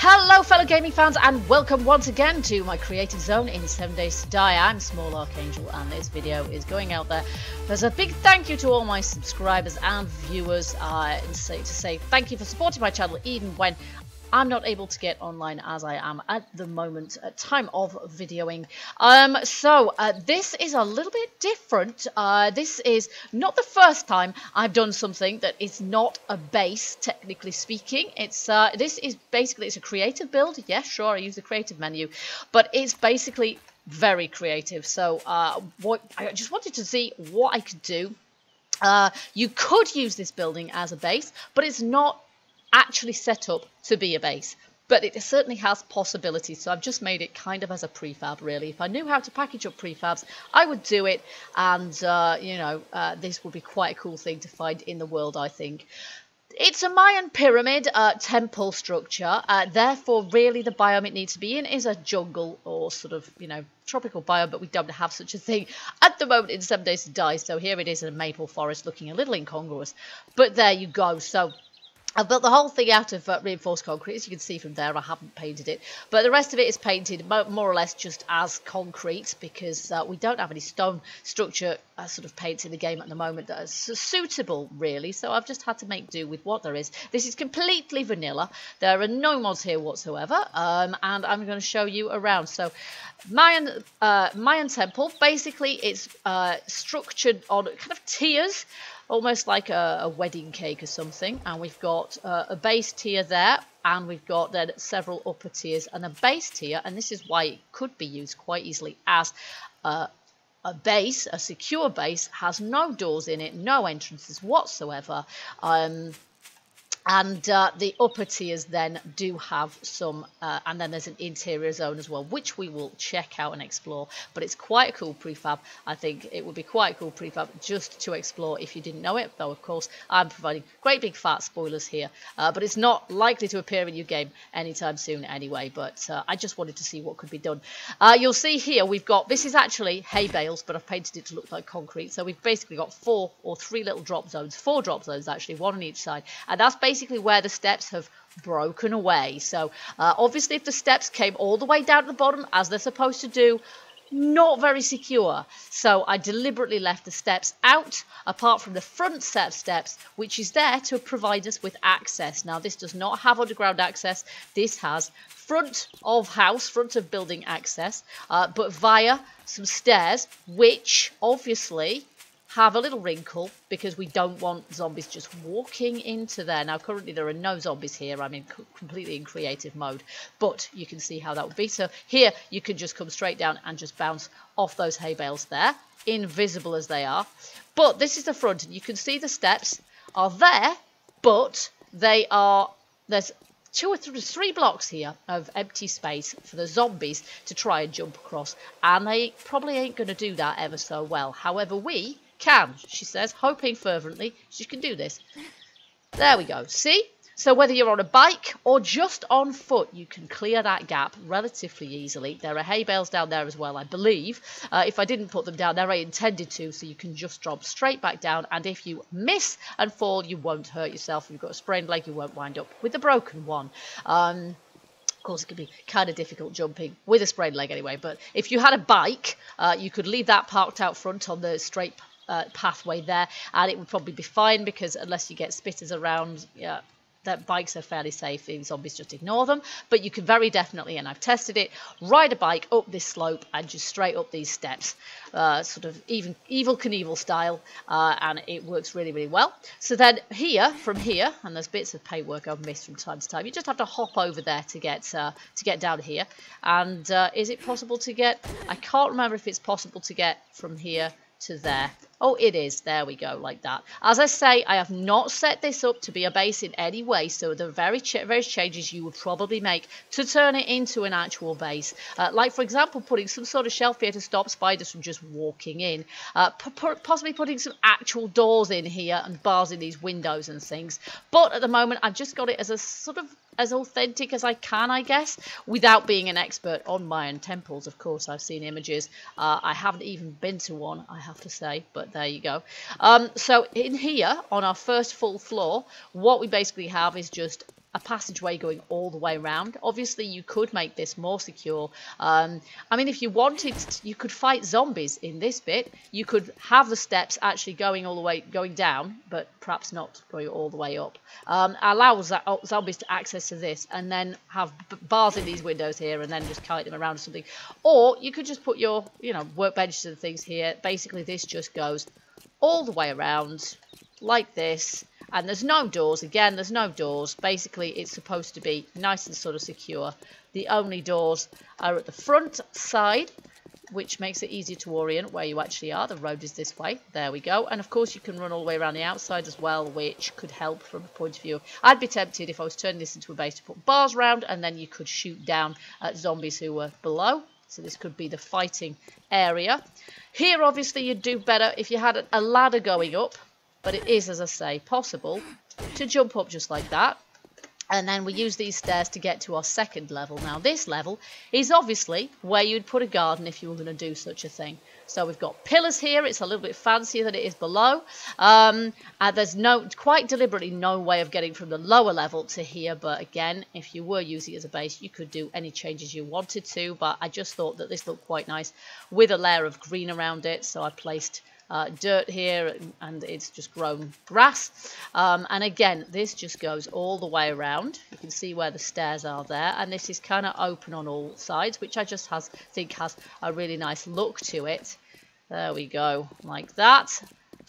Hello fellow gaming fans and welcome once again to my creative zone in 7 Days to Die. I'm Small Archangel and this video is going out there as a big thank you to all my subscribers and viewers to say thank you for supporting my channel even when I'm not able to get online as I am at the moment at time of videoing. This is a little bit different. This is not the first time I've done something that is not a base, technically speaking. It's a creative build. Yes, sure, I use the creative menu, but it's basically very creative. So I just wanted to see what I could do. You could use this building as a base, but it's not actually set up to be a base, but it certainly has possibilities, so I've just made it kind of as a prefab. Really, if I knew how to package up prefabs, I would do it, and this would be quite a cool thing to find in the world, I think. It's a Mayan pyramid temple structure, therefore really the biome it needs to be in is a jungle or sort of, tropical biome, but we don't have such a thing at the moment in 7 Days to Die, so here it is in a maple forest looking a little incongruous, but there you go. So I've built the whole thing out of reinforced concrete. As you can see from there, I haven't painted it. But the rest of it is painted more or less just as concrete because we don't have any stone structure sort of paints in the game at the moment that is suitable, really. So I've just had to make do with what there is. This is completely vanilla. There are no mods here whatsoever. And I'm going to show you around. So Mayan temple, basically it's structured on kind of tiers, almost like a wedding cake or something, and we've got a base tier there, and we've got then several upper tiers and a base tier, and this is why it could be used quite easily as a base. A secure base has no doors in it, no entrances whatsoever, and the upper tiers then do have some, and then there's an interior zone as well, which we will check out and explore. But it's quite a cool prefab. I think it would be quite a cool prefab just to explore if you didn't know it. Though, of course, I'm providing great big fat spoilers here. But it's not likely to appear in your game anytime soon anyway. But I just wanted to see what could be done. You'll see here we've got, this is actually hay bales, but I've painted it to look like concrete. So we've basically got 4 or 3 little drop zones, 4 drop zones actually, 1 on each side. And that's basically where the steps have broken away. So obviously if the steps came all the way down to the bottom as they're supposed to do, not very secure. So I deliberately left the steps out, apart from the front set of steps, which is there to provide us with access. Now this does not have underground access. This has front of house, front of building access, but via some stairs, which obviously have a little wrinkle because we don't want zombies just walking into there. Now currently there are no zombies here. I'm in completely in creative mode, but you can see how that would be. So here you can just come straight down and just bounce off those hay bales there, invisible as they are. But this is the front, and you can see the steps are there, but they are, there's 2 or 3 blocks here of empty space for the zombies to try and jump across, and they probably ain't going to do that ever so well. However, we can, she says, hoping fervently she can do this. There we go. See? So whether you're on a bike or just on foot, you can clear that gap relatively easily. There are hay bales down there as well, I believe. If I didn't put them down there, I intended to, so you can just drop straight back down. And if you miss and fall, you won't hurt yourself. If you've got a sprained leg, you won't wind up with a broken one. Of course, it can be kind of difficult jumping with a sprained leg anyway. But if you had a bike, you could leave that parked out front on the straight pathway there, and it would probably be fine because unless you get spitters around, that bikes are fairly safe. The zombies just ignore them. But you can very definitely, and I've tested it, ride a bike up this slope and just straight up these steps, sort of even Evel Knievel style, and it works really, really well. So then here, from here, and there's bits of paintwork I've missed from time to time, you just have to hop over there to get down here. And is it possible to get? I can't remember if it's possible to get from here to there. Oh, it is. There we go, like that. As I say, I have not set this up to be a base in any way, so the various changes you would probably make to turn it into an actual base. Like, for example, putting some sort of shelf here to stop spiders from just walking in. Possibly putting some actual doors in here and bars in these windows and things. But at the moment, I've just got it as a sort of as authentic as I can, I guess, without being an expert on Mayan temples. Of course, I've seen images. I haven't even been to one, I have to say, but there you go. So in here, on our first full floor, what we basically have is just a passageway going all the way around. Obviously, you could make this more secure. I mean, if you wanted, you could fight zombies in this bit. You could have the steps actually going all the way, going down, but perhaps not going all the way up. Allows zombies to access to this, and then have bars in these windows here, and then just kite them around or something. Or you could just put your, workbenches and things here. Basically, this just goes all the way around like this. And there's no doors. Again, there's no doors. Basically, it's supposed to be nice and sort of secure. The only doors are at the front side, which makes it easier to orient where you actually are. The road is this way. There we go. And, of course, you can run all the way around the outside as well, which could help from a point of view. I'd be tempted, if I was turning this into a base, to put bars around, and then you could shoot down at zombies who were below. So this could be the fighting area. Here, obviously, you'd do better if you had a ladder going up. But it is, as I say, possible to jump up just like that. And then we use these stairs to get to our second level. Now, this level is obviously where you'd put a garden if you were going to do such a thing. So we've got pillars here. It's a little bit fancier than it is below. And there's quite deliberately no way of getting from the lower level to here. But again, if you were using it as a base, you could do any changes you wanted to. But I just thought that this looked quite nice with a layer of green around it. So I placed dirt here, and it's just grown grass. And again, this just goes all the way around. You can see where the stairs are there, and this is kind of open on all sides, which I just think has a really nice look to it. There we go, like that.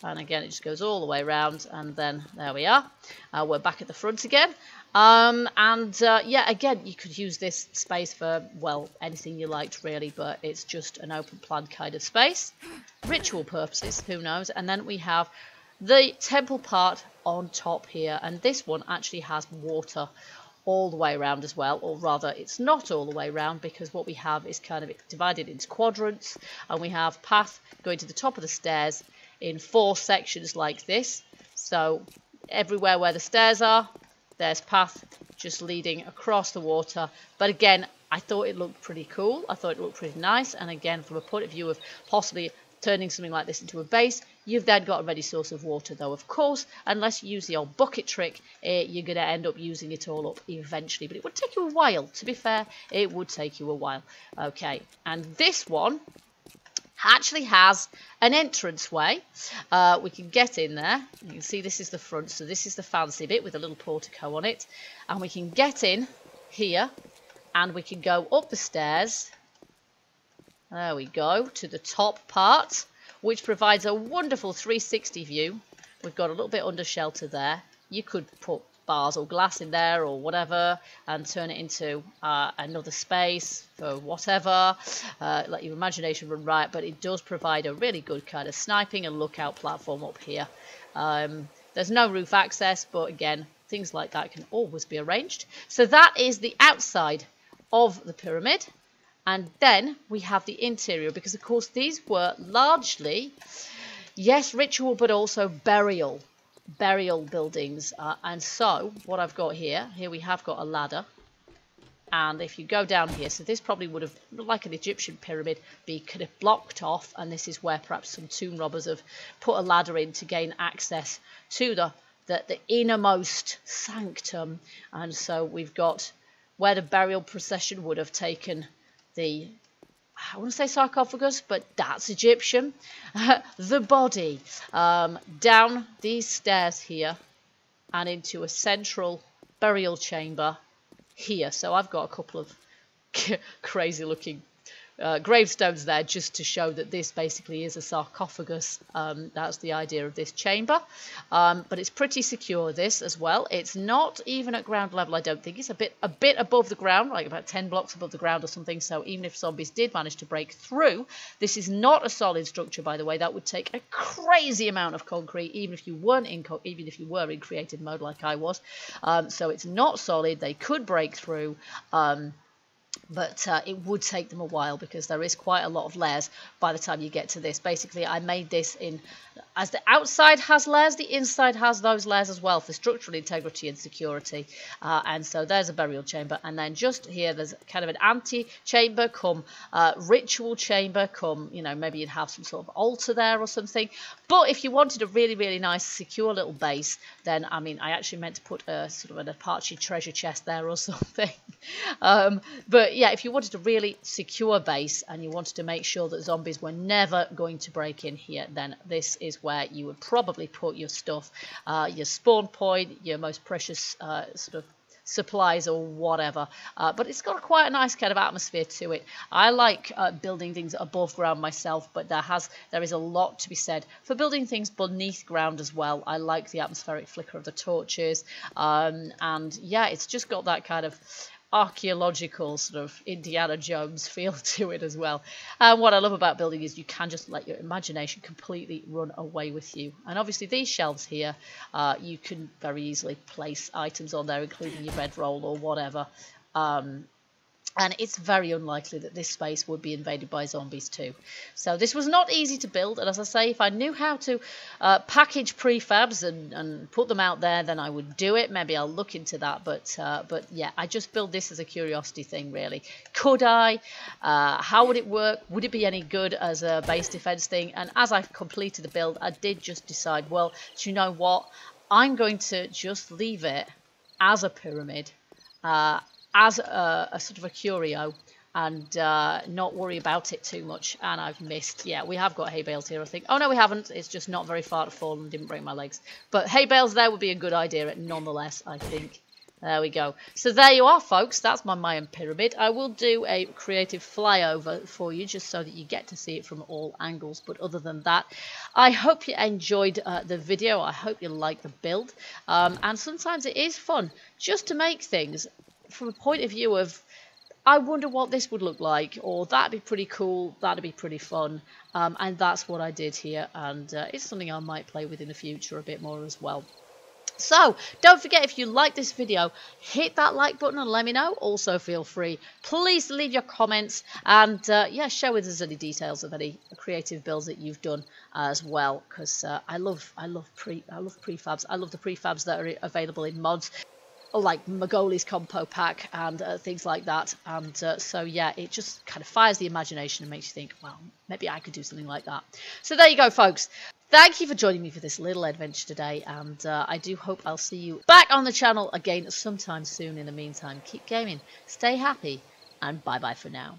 And again, it just goes all the way around, and then there we are. We're back at the front again. Yeah, again, you could use this space for, well, anything you liked really, but it's just an open plan kind of space. Ritual purposes, who knows. And then we have the temple part on top here, and this one actually has water all the way around as well, or rather it's not all the way around, because what we have is kind of divided into quadrants, and we have path going to the top of the stairs in 4 sections like this. So everywhere where the stairs are, there's path just leading across the water. But again, I thought it looked pretty cool. I thought it looked pretty nice. And again, from a point of view of possibly turning something like this into a base, you've then got a ready source of water, though, of course, unless you use the old bucket trick, you're going to end up using it all up eventually. But it would take you a while. To be fair, it would take you a while. Okay, and this one actually has an entranceway. We can get in there. You can see this is the front, so this is the fancy bit with a little portico on it. And we can get in here, and we can go up the stairs. There we go, to the top part, which provides a wonderful 360 view. We've got a little bit under shelter there. You could put bars or glass in there or whatever and turn it into another space for whatever. Let your imagination run riot, but it does provide a really good kind of sniping and lookout platform up here. There's no roof access, but again, things like that can always be arranged. So that is the outside of the pyramid. And then we have the interior, because of course these were largely, yes, ritual, but also burial buildings. And so what I've got here we have got a ladder. And if you go down here, so this probably would have, like an Egyptian pyramid, be kind of blocked off. And this is where perhaps some tomb robbers have put a ladder in to gain access to the innermost sanctum. And so we've got where the burial procession would have taken the, I want to say sarcophagus, but that's Egyptian, the body, down these stairs here and into a central burial chamber here. So I've got a couple of crazy looking gravestones there just to show that this basically is a sarcophagus. That's the idea of this chamber. But it's pretty secure, this as well. It's not even at ground level, I don't think. It's a bit above the ground, like about 10 blocks above the ground or something. So even if zombies did manage to break through, this is not a solid structure, by the way. That would take a crazy amount of concrete, even if you were in creative mode like I was. So it's not solid. They could break through. but it would take them a while because there is quite a lot of layers by the time you get to this. Basically, I made this in, as the outside has layers, the inside has those layers as well for structural integrity and security. And so there's a burial chamber, and then just here there's kind of an ante-chamber, come ritual chamber, come, you know, maybe you'd have some sort of altar there or something. But if you wanted a really, really nice, secure little base, then, I mean, I actually meant to put a sort of an Apache treasure chest there or something. But yeah, if you wanted a really secure base and you wanted to make sure that zombies were never going to break in here, then this is where you would probably put your stuff, your spawn point, your most precious sort of supplies or whatever. But it's got quite a nice kind of atmosphere to it. I like building things above ground myself, but there is a lot to be said for building things beneath ground as well. I like the atmospheric flicker of the torches, and yeah, it's just got that kind of archaeological sort of Indiana Jones feel to it as well. And what I love about building is you can just let your imagination completely run away with you. And obviously these shelves here, you can very easily place items on there, including your bedroll or whatever. And it's very unlikely that this space would be invaded by zombies too. So this was not easy to build, and as I say, if I knew how to package prefabs and put them out there, then I would do it. Maybe I'll look into that, but yeah, I just built this as a curiosity thing, really. Could I? How would it work? Would it be any good as a base defense thing? And as I completed the build, I did just decide, well, do you know what? I'm going to just leave it as a pyramid, as a sort of a curio, and not worry about it too much. And I've missed, yeah, we have got hay bales here, I think. Oh no, we haven't. It's just not very far to fall and didn't break my legs. But hay bales there would be a good idea nonetheless, I think. There we go. So there you are, folks. That's my Mayan pyramid. I will do a creative flyover for you just so that you get to see it from all angles. But other than that, I hope you enjoyed the video. I hope you like the build. And sometimes it is fun just to make things from a point of view of, I wonder what this would look like, or that'd be pretty cool, that'd be pretty fun. And that's what I did here. And it's something I might play with in the future a bit more as well. So, don't forget, if you like this video, hit that like button and let me know. Also, feel free, please leave your comments, and yeah, share with us any details of any creative builds that you've done as well, because I love prefabs. I love the prefabs that are available in mods, like Magoli's compo pack and things like that. And so yeah, it just kind of fires the imagination and makes you think, well, maybe I could do something like that. So there you go, folks. Thank you for joining me for this little adventure today, and I do hope I'll see you back on the channel again sometime soon. In the meantime, keep gaming, stay happy, and bye-bye for now.